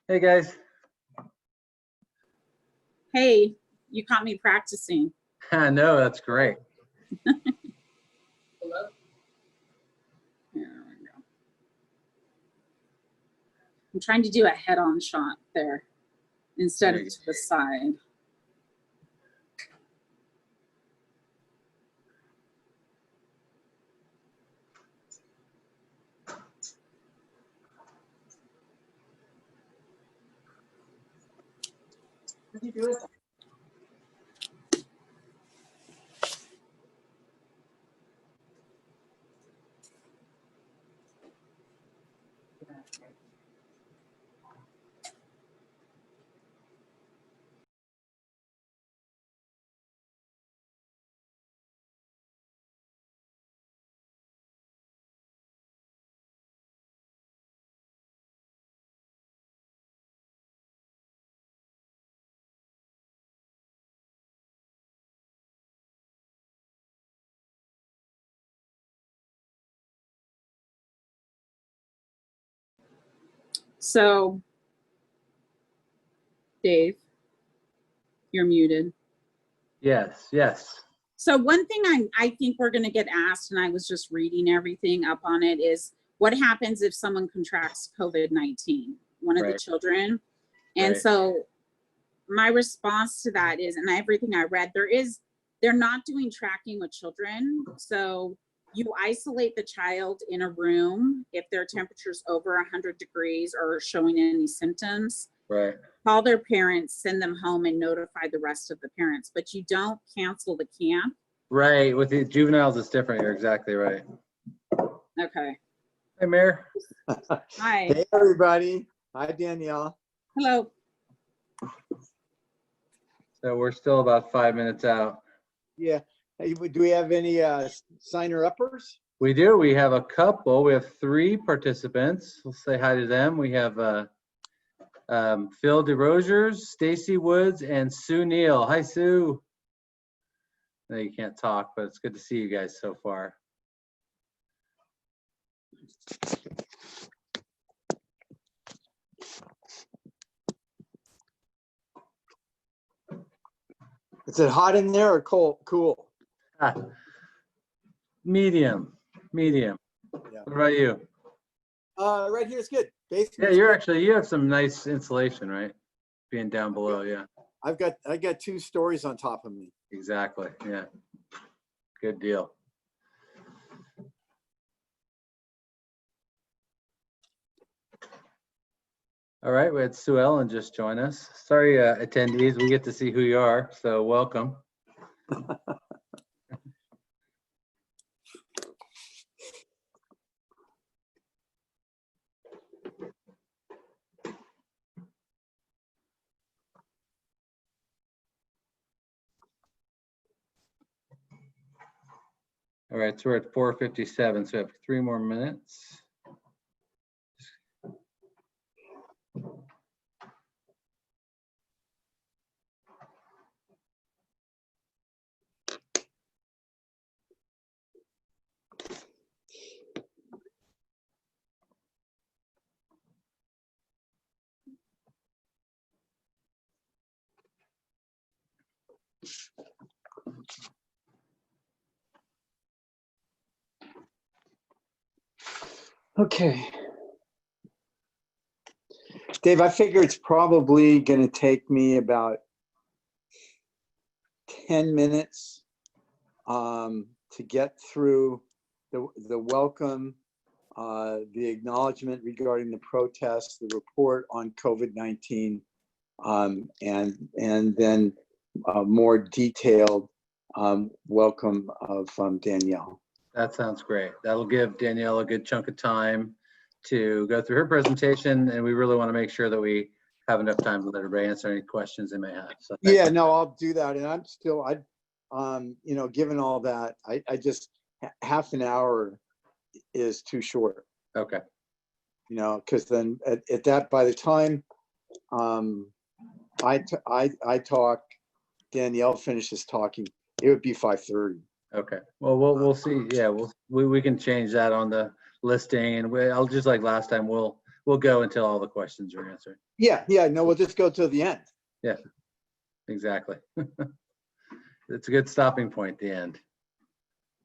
Hey guys. Hey, you caught me practicing. I know, that's great. Hello? There we go. I'm trying to do a head-on shot there instead of to the side. What do you do with that? So, Dave, you're muted. Yes, yes. So one thing I think we're going to get asked, and I was just reading everything up on it, is what happens if someone contracts COVID-19, one of the children? And so my response to that is, and everything I read, they're not doing tracking with children. So you isolate the child in a room if their temperature's over 100 degrees or showing any symptoms. Right. Call their parents, send them home, and notify the rest of the parents. But you don't cancel the camp. Right. With the juveniles, it's different. You're exactly right. Okay. Hey, Mayor. Hi. Hey, everybody. Hi, Danielle. Hello. So we're still about 5 minutes out. Yeah. Hey, do we have any signer-uppers? We do. We have a couple. We have 3 participants. We'll say hi to them. We have Phil DeRosiers, Stacy Woods, and Sue Neal. Hi, Sue. No, you can't talk, but it's good to see you guys so far. Is it hot in there or cold? Cool. Medium. Yeah. What about you? Right here is good. Basically, Yeah, you have some nice insulation, right? Being down below, yeah. I got 2 stories on top of me. Exactly, yeah. Good deal. All right, we had Sue Ellen just join us. Sorry, attendees, we get to see who you are, so welcome. All right, so we're at 4:57, so we have 3 more minutes. Okay. Dave, I figure it's probably going to take me about 10 minutes to get through the welcome, the acknowledgement regarding the protest, the report on COVID-19, and then more detailed welcome of Danielle. That sounds great. That'll give Danielle a good chunk of time to go through her presentation, and we really want to make sure that we have enough time to let everybody answer any questions they may have. So yeah, no, I'll do that. And I'm still, you know, given all that, I just, half an hour is too short. Okay. You know, because then at that, by the time I talk, Danielle finishes talking, it would be 5:30. Okay. Well, we'll see. Yeah, we can change that on the listing, and I'll just like last time. We'll we'll go until all the questions are answered. Yeah, no, we'll just go till the end. Yeah, exactly. It's a good stopping point, the end.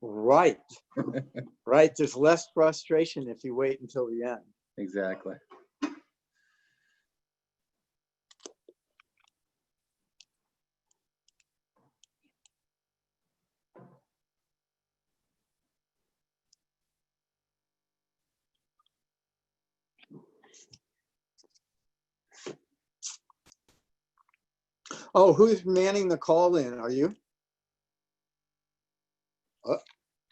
Right. Right. There's less frustration if you wait until the end. Exactly. Oh, who's manning the call in? Are you?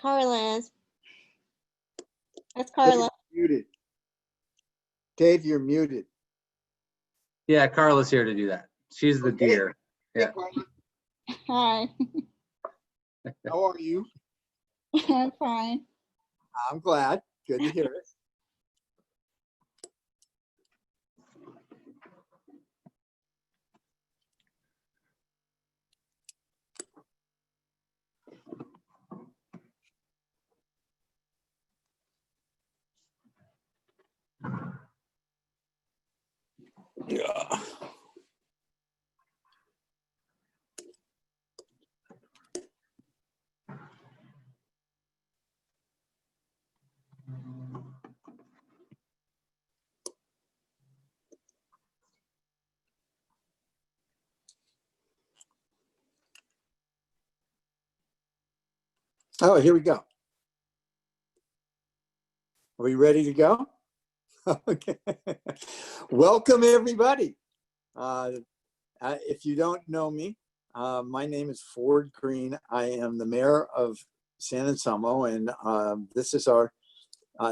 Carla is. That's Dave, Carla. you're muted. Dave, you're muted. Yeah, Carla's here to do that. She's the Okay. deer. Hey, Yeah. Carla, Hi. how are you? I'm fine. I'm glad. Good to hear it. Yeah. Oh, here we go. Are we ready to go? Okay. Welcome, everybody. If you don't know me, my name is Ford Green. I am the mayor of San Anselmo, and this is our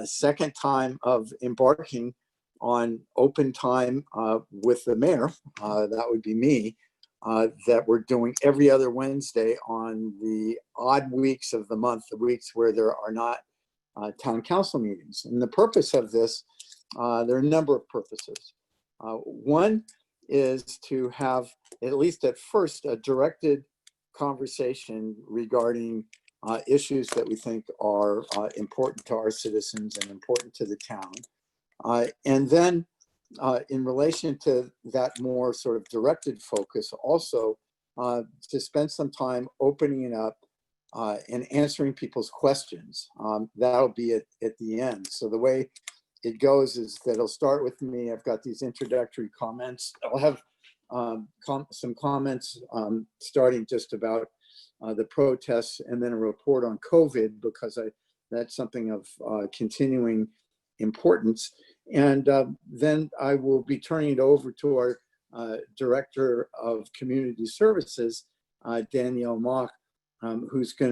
second time of embarking on open time with the mayor. That would be me. That we're doing every other Wednesday on the odd weeks of the month, the weeks where there are not town council meetings. And the purpose of this, there are a number of purposes. One is to have, at least at first, a directed conversation regarding issues that we think are important to our citizens and important to the town. And then in relation to that more sort of directed focus, also to spend some time opening it up and answering people's questions. That'll be at the end. So the way it goes is that it'll start with me. I've got these introductory comments. I'll have some comments starting just about the protests, and then a report on COVID, because that's something of continuing importance. And then I will be turning it over to our Director of Community Services, Danielle Mock, who's going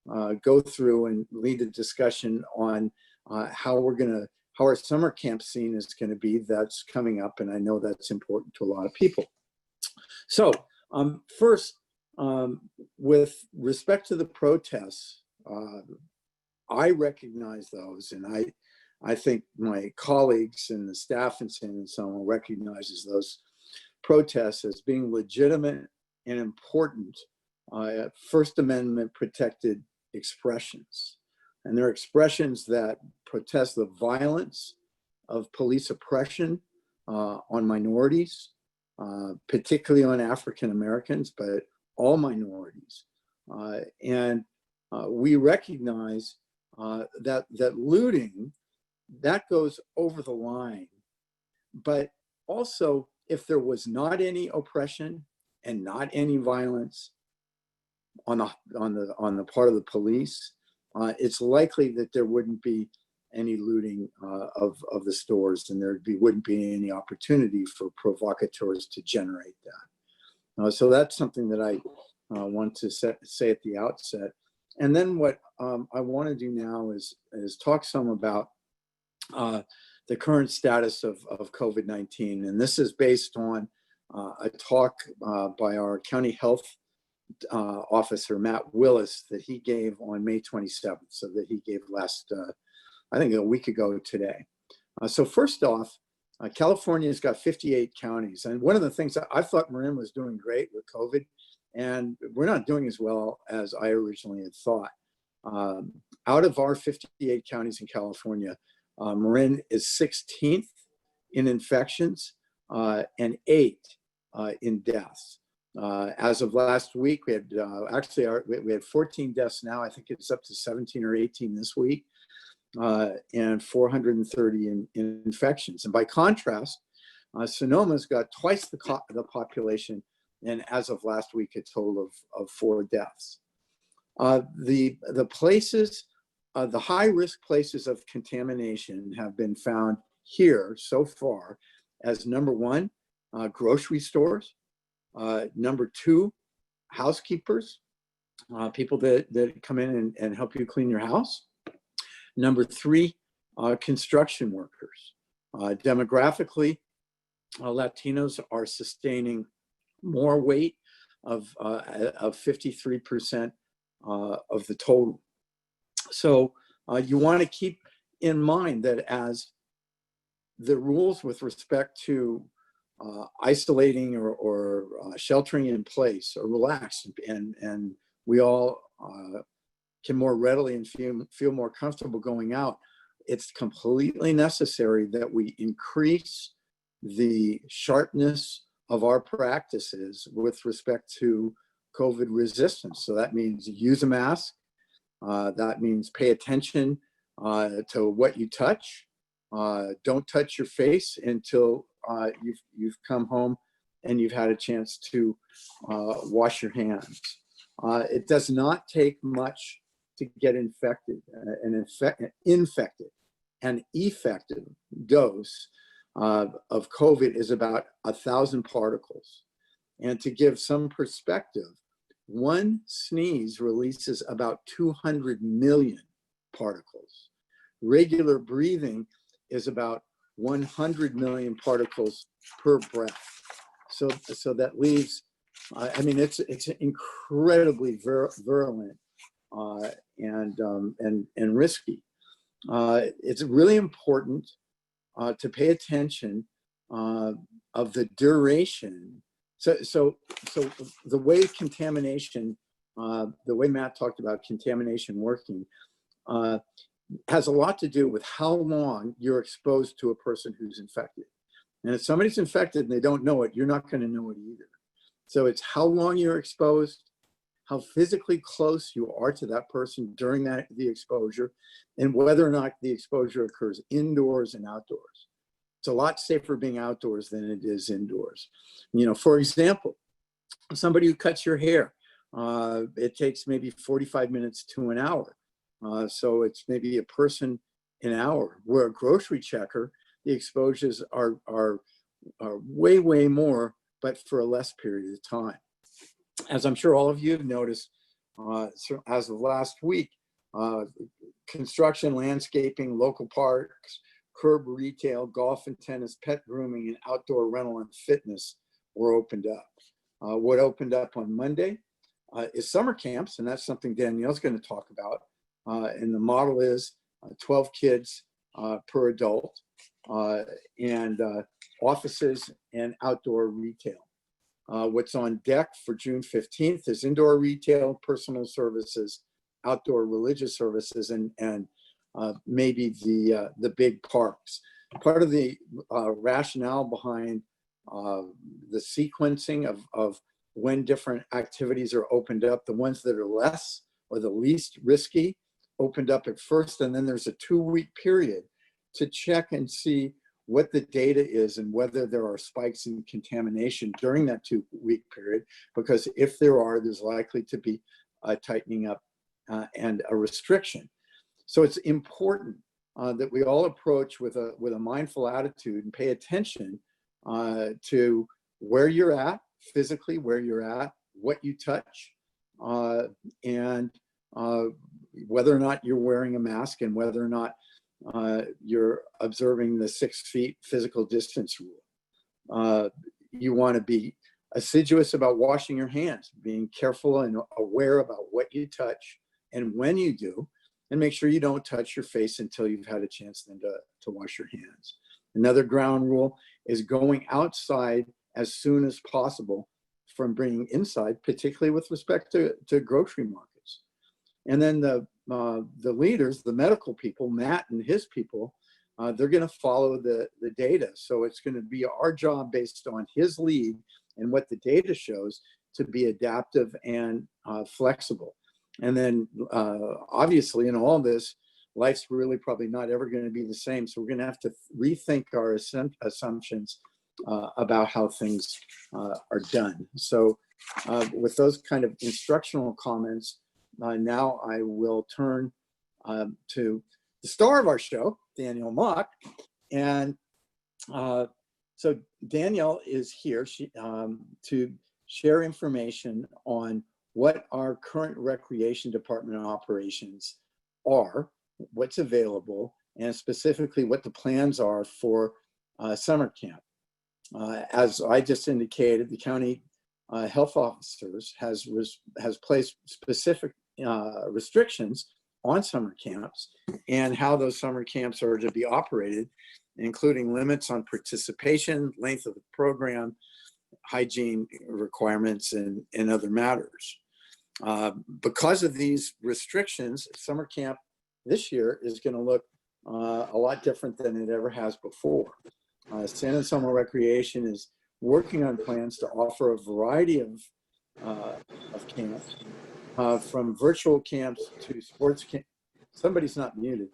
to go through and lead a discussion on how our summer camp scene is going to be. That's coming up, and I know that's important to a lot of people. So first, with respect to the protests, I recognize those, and I think my colleagues and the staff in San Anselmo recognizes those protests as being legitimate and important First Amendment protected expressions. And they're expressions that protest the violence of police oppression on minorities, particularly on African Americans, but all minorities. And we recognize that looting, that goes over the line. But also, if there was not any oppression and not any violence on the part of the police, it's likely that there wouldn't be any looting of the stores, and there wouldn't be any opportunity for provocateurs to generate that. So that's something that I want to say at the outset. And then what I want to do now is talk some about the current status of COVID-19. And this is based on a talk by our county health officer, Matt Willis, that he gave on May 27th. So that he gave last, I think a week ago today. So first off, California's got 58 counties. And one of the things I thought Marin was doing great with COVID, and we're not doing as well as I originally had thought. Out of our 58 counties in California, Marin is 16th in infections and 8 in deaths. As of last week, we had we had 14 deaths now. I think it's up to 17 or 18 this week, and 430 in infections. And by contrast, Sonoma's got twice the population, and as of last week, a total of 4 deaths. The places, the high-risk places of contamination have been found here so far as number 1, grocery stores, number 2, housekeepers, people that come in and help you clean your house. Number 3, construction workers. Demographically, Latinos are sustaining more weight of 53% of the total. So you want to keep in mind that as the rules with respect to isolating or sheltering in place are relaxed, and we all can more readily and feel more comfortable going out, it's completely necessary that we increase the sharpness of our practices with respect to COVID resistance. So that means use a mask. That means pay attention to what you touch. Don't touch your face until you've come home and you've had a chance to wash your hands. It does not take much to get infected. An effective dose of COVID is about 1,000 particles. And to give some perspective, one sneeze releases about 200 million particles. Regular breathing is about 100 million particles per breath. So that leaves, I mean, it's incredibly virulent and risky. It's really important to pay attention of the duration. So the way contamination, the way Matt talked about contamination working, has a lot to do with how long you're exposed to a person who's infected. And if somebody's infected and they don't know it, you're not going to know it either. So it's how long you're exposed, how physically close you are to that person during the exposure, and whether or not the exposure occurs indoors and outdoors. It's a lot safer being outdoors than it is indoors. You know, for example, somebody who cuts your hair, it takes maybe 45 minutes to an hour. So it's maybe a person an hour. Where a grocery checker, the exposures are way, way more, but for a less period of time. As I'm sure all of you have noticed, as of last week, construction, landscaping, local parks, curb retail, golf and tennis, pet grooming, and outdoor rental and fitness were opened up. What opened up on Monday is summer camps, and that's something Danielle's going to talk about. And the model is 12 kids per adult, and offices and outdoor retail. What's on deck for June 15th is indoor retail, personal services, outdoor religious services, and maybe the big parks. Part of the rationale behind the sequencing of when different activities are opened up, the ones that are less or the least risky opened up at first, and then there's a 2-week period to check and see what the data is and whether there are spikes in contamination during that 2-week period, because if there are, there's likely to be a tightening up and a restriction. So it's important that we all approach with a mindful attitude and pay attention to where you're at, physically where you're at, what you touch, and whether or not you're wearing a mask, and whether or not you're observing the 6 feet physical distance rule. You want to be assiduous about washing your hands, being careful and aware about what you touch and when you do, and make sure you don't touch your face until you've had a chance then to wash your hands. Another ground rule is going outside as soon as possible from bringing inside, particularly with respect to grocery markets. And then the leaders, the medical people, Matt and his people, they're going to follow the data. So it's going to be our job, based on his lead and what the data shows, to be adaptive and flexible. And then obviously in all this, life's really probably not ever going to be the same. So we're going to have to rethink our assumptions about how things are done. So with those kind of instructional comments, now I will turn to the star of our show, Danielle Mock. And so Danielle is here to share information on what our current recreation department operations are, what's available, and specifically what the plans are for summer camp. As I just indicated, the county health officers has placed specific restrictions on summer camps and how those summer camps are to be operated, including limits on participation, length of the program, hygiene requirements, and other matters. Because of these restrictions, summer camp this year is going to look a lot different than it ever has before. San Anselmo Recreation is working on plans to offer a variety of camps, from virtual camps to sports camp. Somebody's not muted.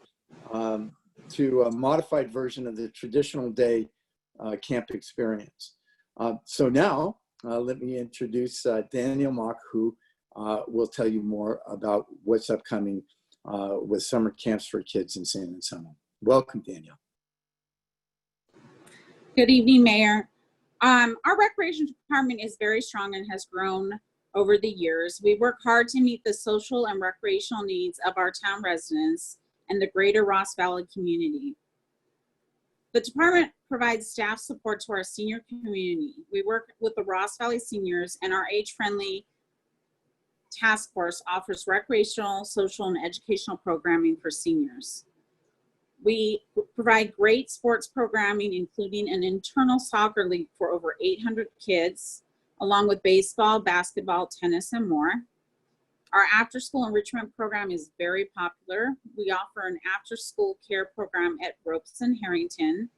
To a modified version of the traditional day camp experience. So now let me introduce Danielle Mock, who will tell you more about what's upcoming with summer camps for kids in San Anselmo. Welcome, Danielle. Good evening, Mayor. Our recreation department is very strong and has grown over the years. We work hard to meet the social and recreational needs of our town residents and the greater Ross Valley community. The department provides staff support to our senior community. We work with the Ross Valley seniors, and our age-friendly task force offers recreational, social, and educational programming for seniors. We provide great sports programming, including an internal soccer league for over 800 kids, along with baseball, basketball, tennis, and more. Our after-school enrichment program is very popular. We offer an after-school care program at Ropes and Harrington.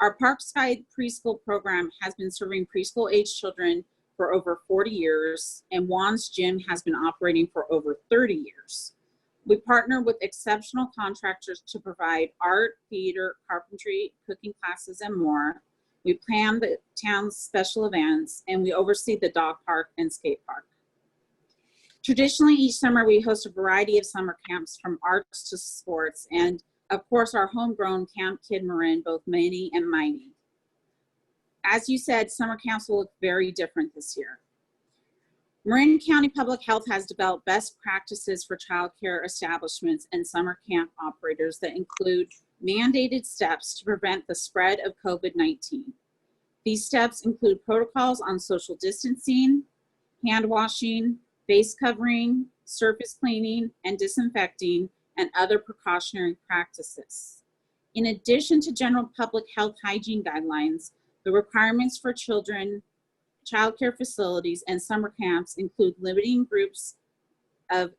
Our Parkside preschool program has been serving preschool-age children for over 40 years, and Juan's Gym has been operating for over 30 years. We partner with exceptional contractors to provide art, theater, carpentry, cooking classes, and more. We plan the town's special events, and we oversee the dog park and skate park. Traditionally, each summer we host a variety of summer camps, from arts to sports, and of course our homegrown Camp Kid Marin, both Mini and Miney. As you said, summer camps will look very different this year. Marin County Public Health has developed best practices for childcare establishments and summer camp operators that include mandated steps to prevent the spread of COVID-19. These steps include protocols on social distancing, hand washing, face covering, surface cleaning, and disinfecting, and other precautionary practices. In addition to general public health hygiene guidelines, the requirements for children, childcare facilities, and summer camps include limiting groups of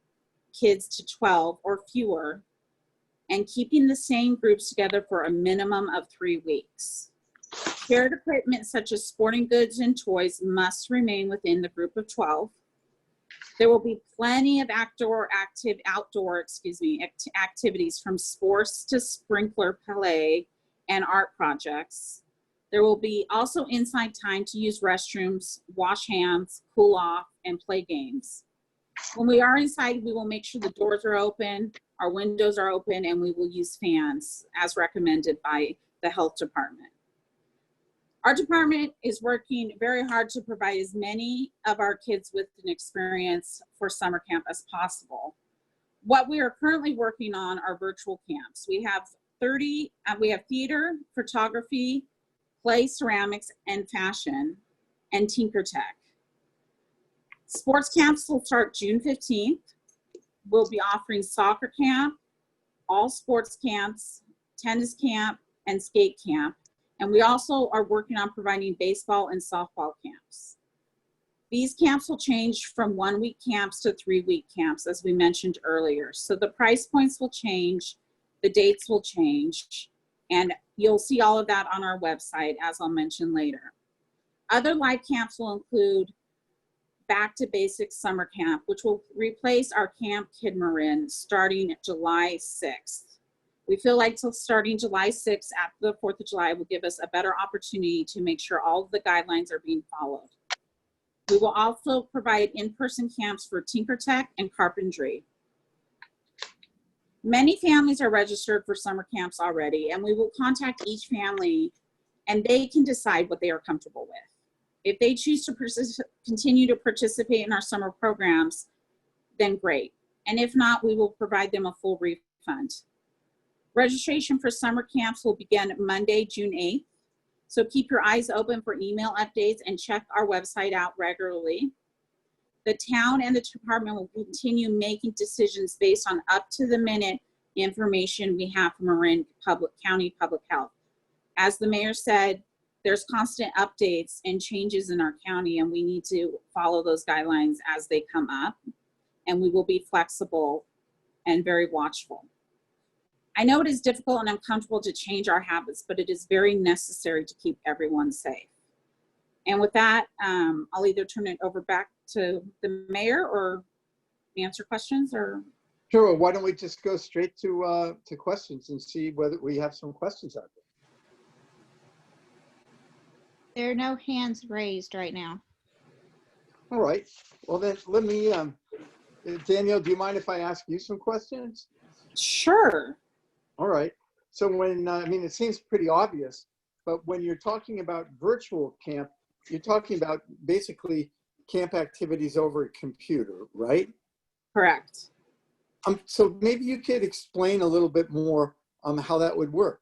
kids to 12 or fewer, and keeping the same groups together for a minimum of 3 weeks. Shared equipment such as sporting goods and toys must remain within the group of 12. There will be plenty of outdoor activities, from sports to sprinkler play and art projects. There will be also inside time to use restrooms, wash hands, cool off, and play games. When we are inside, we will make sure the doors are open, our windows are open, and we will use fans as recommended by the health department. Our department is working very hard to provide as many of our kids with an experience for summer camp as possible. What we are currently working on are virtual camps. We have theater, photography, play, ceramics, and fashion, and Tinker Tech. Sports camps will start June 15th. We'll be offering soccer camp, all sports camps, tennis camp, and skate camp. And we also are working on providing baseball and softball camps. These camps will change from 1-week camps to 3-week camps, as we mentioned earlier. So the price points will change, the dates will change. And you'll see all of that on our website, as I'll mention later. Other live camps will include Back to Basics Summer Camp, which will replace our Camp Kid Marin starting July 6th. We feel like starting July 6th after the 4th of July will give us a better opportunity to make sure all of the guidelines are being followed. We will also provide in-person camps for Tinkertech and carpentry. Many families are registered for summer camps already, and we will contact each family and they can decide what they are comfortable with. If they choose to continue to participate in our summer programs, then great. And if not, we will provide them a full refund. Registration for summer camps will begin Monday, June 8th. So keep your eyes open for email updates and check our website out regularly. The town and the department will continue making decisions based on up-to-the-minute information we have from Marin County Public Health. As the mayor said, there's constant updates and changes in our county, and we need to follow those guidelines as they come up, and we will be flexible and very watchful. I know it is difficult and uncomfortable to change our habits, but it is very necessary to keep everyone safe. And with that, I'll either turn it over back to the mayor or answer questions or. Sure, why don't we just go straight to questions and see whether we have some questions out there. There are no hands raised right now. All right, well then let me, Danielle, do you mind if I ask you some questions? Sure. All right, so when, I mean, it seems pretty obvious, but when you're talking about virtual camp, you're talking about basically camp activities over a computer, right? Correct. So maybe you could explain a little bit more how that would work.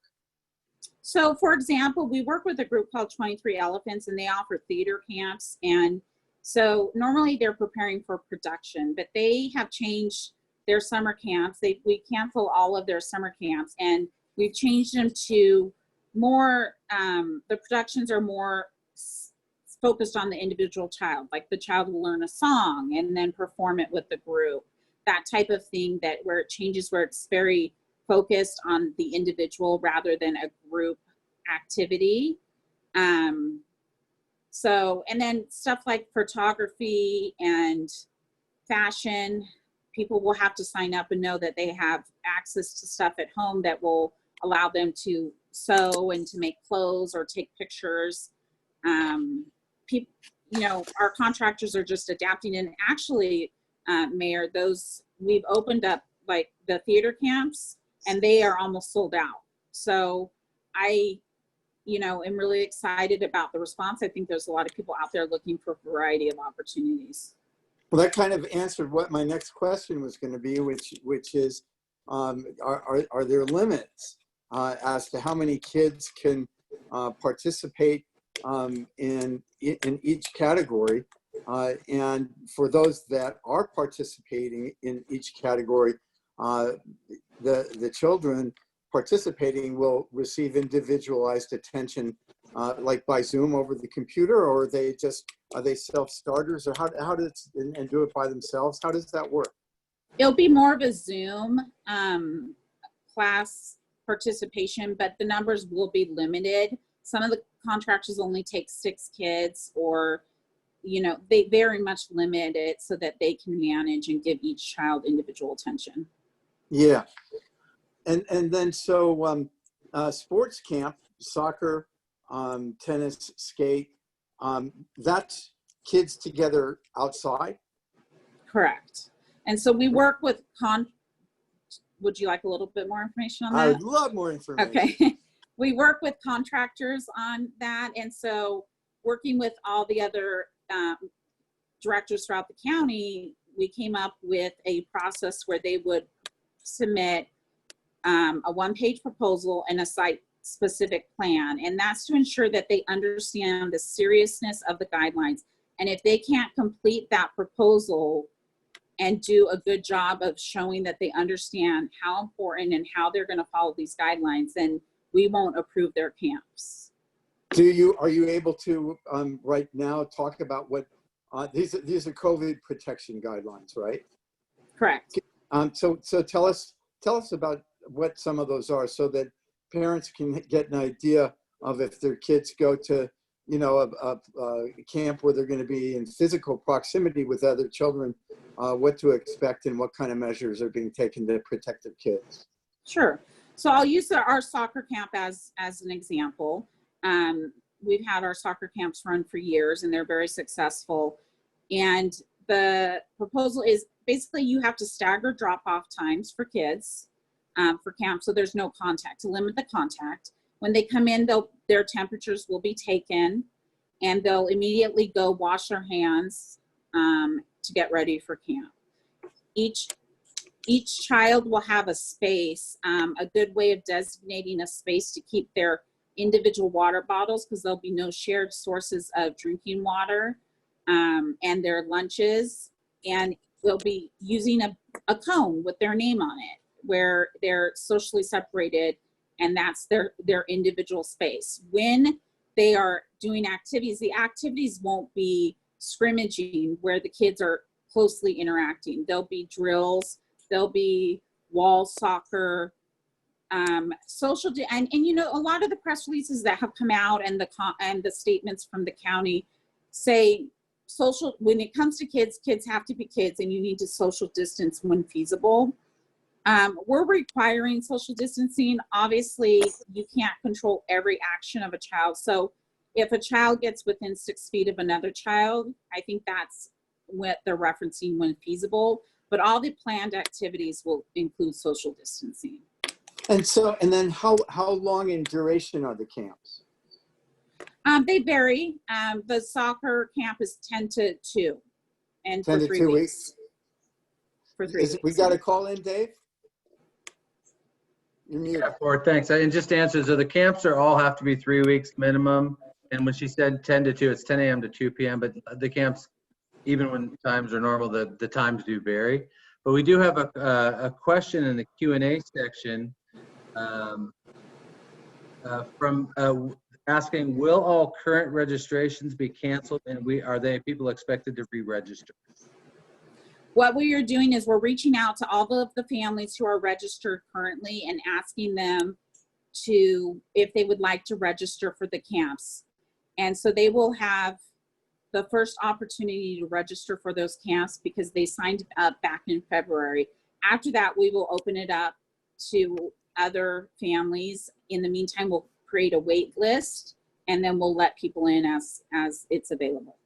So for example, we work with a group called 23 Elephants, and they offer theater camps. And so normally they're preparing for production, but they have changed their summer camps. We cancel all of their summer camps, and we've changed them to more, the productions are more focused on the individual child. Like the child will learn a song and then perform it with the group. That type of thing, that where it changes, where it's very focused on the individual rather than a group activity. So, and then stuff like photography and fashion, people will have to sign up and know that they have access to stuff at home that will allow them to sew and to make clothes or take pictures. People, you know, our contractors are just adapting, and actually, Mayor, we've opened up like the theater camps, and they are almost sold out. So I, you know, am really excited about the response. I think there's a lot of people out there looking for a variety of opportunities. Well, that kind of answered what my next question was going to be, which is, are there limits as to how many kids can participate in each category? And for those that are participating in each category, the children participating will receive individualized attention, like by Zoom over the computer, or are they self-starters, or how does, and do it by themselves? How does that work? It'll be more of a Zoom class participation, but the numbers will be limited. Some of the contractors only take 6 kids, or, you know, they very much limit it so that they can manage and give each child individual attention. Yeah. And then so sports camp, soccer, tennis, skate, that's kids together outside? Correct. And so we work with would you like a little bit more information on that? I would love more information. Okay. We work with contractors on that. And so working with all the other directors throughout the county, we came up with a process where they would submit a one-page proposal and a site-specific plan. And that's to ensure that they understand the seriousness of the guidelines. And if they can't complete that proposal and do a good job of showing that they understand how important and how they're going to follow these guidelines, then we won't approve their camps. Are you able to right now talk about what these are COVID protection guidelines, right? Correct. So tell us about what some of those are, so that parents can get an idea of if their kids go to, you know, a camp where they're going to be in physical proximity with other children, what to expect and what kind of measures are being taken to protect their kids. Sure. So I'll use our soccer camp as an example. We've had our soccer camps run for years and they're very successful. And the proposal is basically you have to stagger drop-off times for kids for camp, so there's no contact, to limit the contact. When they come in, their temperatures will be taken and they'll immediately go wash their hands to get ready for camp. Each child will have a space, a good way of designating a space to keep their individual water bottles, because there'll be no shared sources of drinking water, and their lunches, and they'll be using a cone with their name on it where they're socially separated, and that's their individual space. When they are doing activities, the activities won't be scrimmaging where the kids are closely interacting. There'll be drills, there'll be wall soccer, social, and you know, a lot of the press releases that have come out and the statements from the county say social, when it comes to kids have to be kids and you need to social distance when feasible. We're requiring social distancing. Obviously, you can't control every action of a child. So if a child gets within 6 feet of another child, I think that's what they're referencing when feasible. But all the planned activities will include social distancing. And so, and then how long in duration are the camps? They vary. The soccer camp is 10 to 2, and 10 for to 3 2 weeks. weeks? For 3 weeks. We got a call in, Dave? You're muted. Yeah, Ford, thanks. And just to answer, so the camps all have to be 3 weeks minimum. And when she said 10 to 2, it's 10 a.m. to 2 p.m. But the camps, even when times are normal, the times do vary. But we do have a question in the Q&A section from asking, will all current registrations be canceled, and are people expected to re-register? What we are doing is we're reaching out to all of the families who are registered currently and asking them if they would like to register for the camps. And so they will have the first opportunity to register for those camps because they signed up back in February. After that, we will open it up to other families. In the meantime, we'll create a wait list and then we'll let people in as it's available.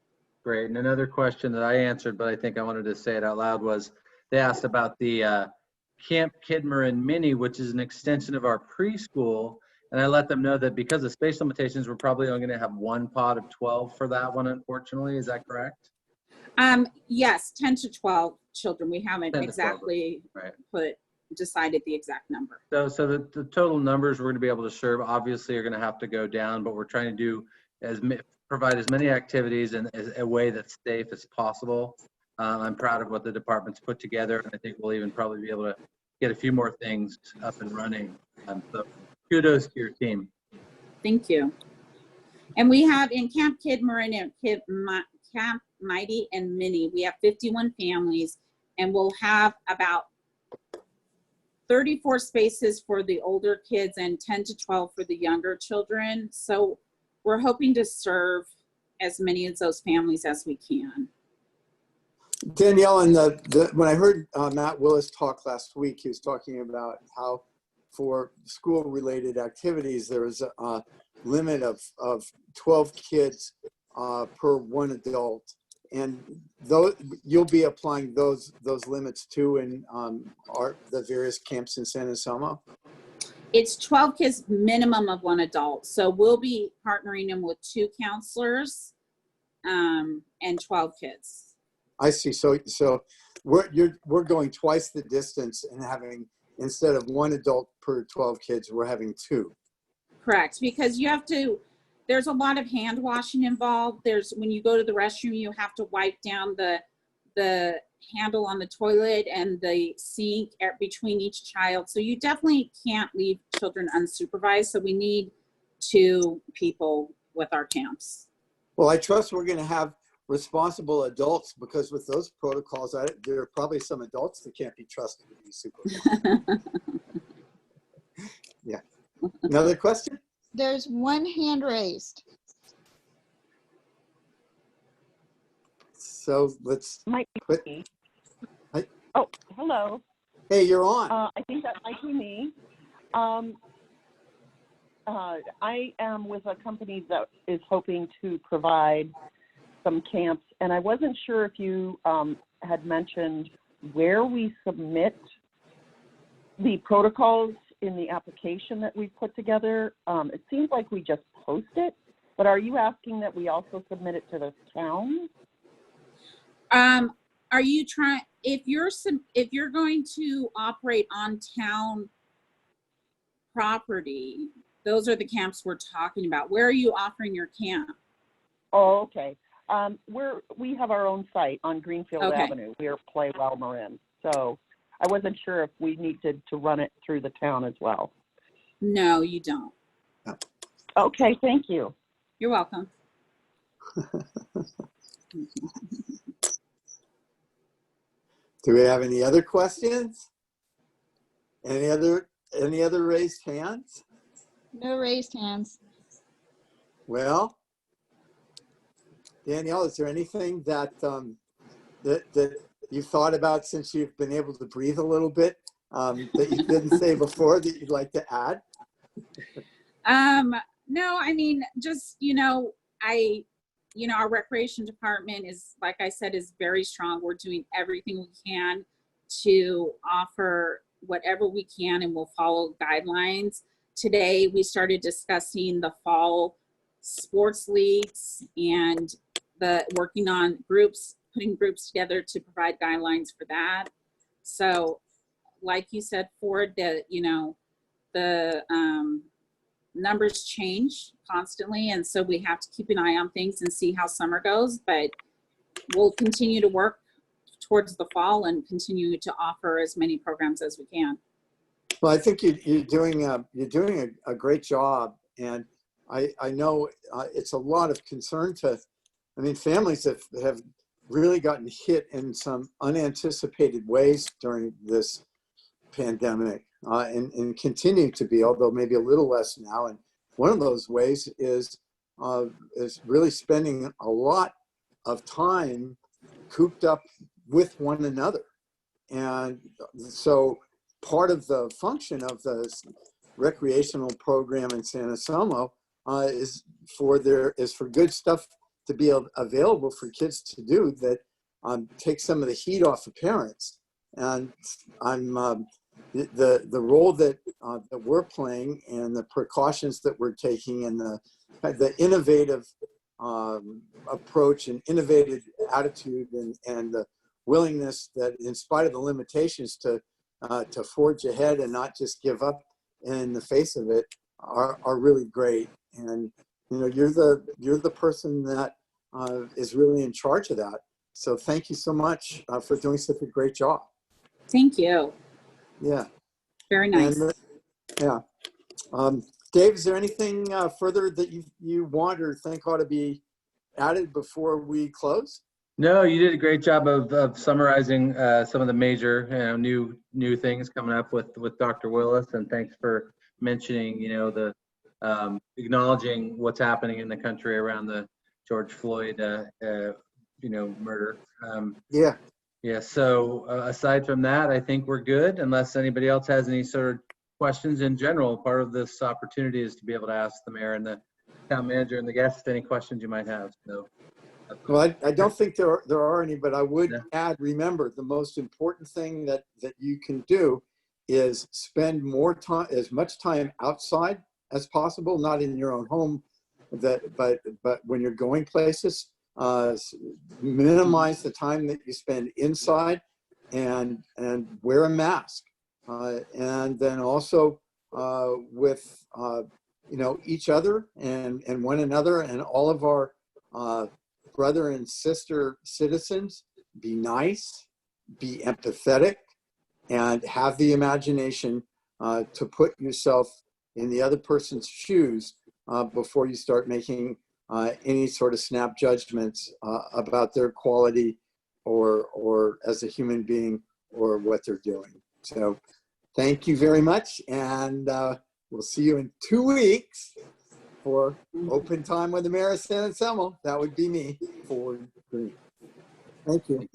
Great. And another question that I answered, but I think I wanted to say it out loud, was they asked about the Camp Kidmer Mini, which is an extension of our preschool. And I let them know that because of space limitations, we're probably only going to have one pod of 12 for that one, unfortunately. Is that correct? Yes, 10 to 12 children. We haven't 10 to 12, exactly right. decided the exact number. So the total numbers we're going to be able to serve obviously are going to have to go down, but we're trying to do provide as many activities in a way that's safe as possible. I'm proud of what the department's put together, and I think we'll even probably be able to get a few more things up and running. So kudos to your team. Thank you. And we have in Camp Kidmer and Camp Mighty and Mini, we have 51 families, and we'll have about 34 spaces for the older kids and 10 to 12 for the younger children. So we're hoping to serve as many of those families as we can. Danielle, and when I heard Matt Willis talk last week, he was talking about how for school-related activities, there was a limit of 12 kids per one adult. And you'll be applying those limits too in the various camps in San Anselmo? It's 12 kids minimum of one adult. So we'll be partnering them with 2 counselors and 12 kids. I see. So we're going twice the distance and having, instead of 1 adult per 12 kids, we're having 2. Correct, because you have to, there's a lot of hand washing involved. When you go to the restroom, you have to wipe down the handle on the toilet and the sink between each child. So you definitely can't leave children unsupervised. So we need 2 people with our camps. Well, I trust we're going to have responsible adults, because with those protocols, there are probably some adults that can't be trusted to be supervised. Yeah. Another question? There's one hand raised. So let's Might quit. be me. Hi. Oh, hello. Hey, you're on. I think that might be me. I am with a company that is hoping to provide some camps, and I wasn't sure if you had mentioned where we submit the protocols in the application that we put together. It seems like we just post it, but are you asking that we also submit it to the town? Are you trying, if you're going to operate on town property, those are the camps we're talking about. Where are you offering your camp? Oh, okay. We have our own site on Greenfield Okay. Avenue. We are Playwell Marin. So I wasn't sure if we needed to run it through the town as well. No, you don't. Okay, thank you. You're welcome. Do we have any other questions? Any other raised hands? No raised hands. Well, Danielle, is there anything that that you've thought about since you've been able to breathe a little bit that you didn't say before that you'd like to add? No, I mean, just, our recreation department is, like I said, is very strong. We're doing everything we can to offer whatever we can, and we'll follow guidelines. Today, we started discussing the fall sports leagues and working on groups, putting groups together to provide guidelines for that. So, like you said, Ford, the numbers change constantly, and so we have to keep an eye on things and see how summer goes, but we'll continue to work towards the fall and continue to offer as many programs as we can. Well, I think you're doing a great job, and I know it's a lot of concern to, families have really gotten hit in some unanticipated ways during this pandemic, and continue to be, although maybe a little less now. And one of those ways is really spending a lot of time cooped up with one another. And so part of the function of the recreational program in San Anselmo is for good stuff to be available for kids to do that take some of the heat off of parents. And the role that we're playing and the precautions that we're taking and the innovative approach and innovative attitude and the willingness that, in spite of the limitations, to forge ahead and not just give up in the face of it are really great. And you're the person that is really in charge of that. So thank you so much for doing such a great job. Thank you. Yeah. Very nice. And, Dave, is there anything further that you want or think ought to be added before we close? No, you did a great job of summarizing some of the major new things coming up with Dr. Willis, and thanks for mentioning the acknowledging what's happening in the country around the George Floyd murder. Yeah. So aside from that, I think we're good, unless anybody else has any sort of questions in general. Part of this opportunity is to be able to ask the mayor and the town manager and the guests any questions you might have. So. Well, I don't think there are any, but I would add, remember, the most important thing that you can do is spend more time, as much time outside as possible, not in your own home, but when you're going places, minimize the time that you spend inside and wear a mask. And then also with, each other and one another and all of our brother and sister citizens, be nice, be empathetic, and have the imagination to put yourself in the other person's shoes before you start making any sort of snap judgments about their quality or as a human being or what they're doing. So thank you very much. And we'll see you in 2 weeks for Open Time with the Mayor of San Anselmo. That would be me, Ford Green. Thank you.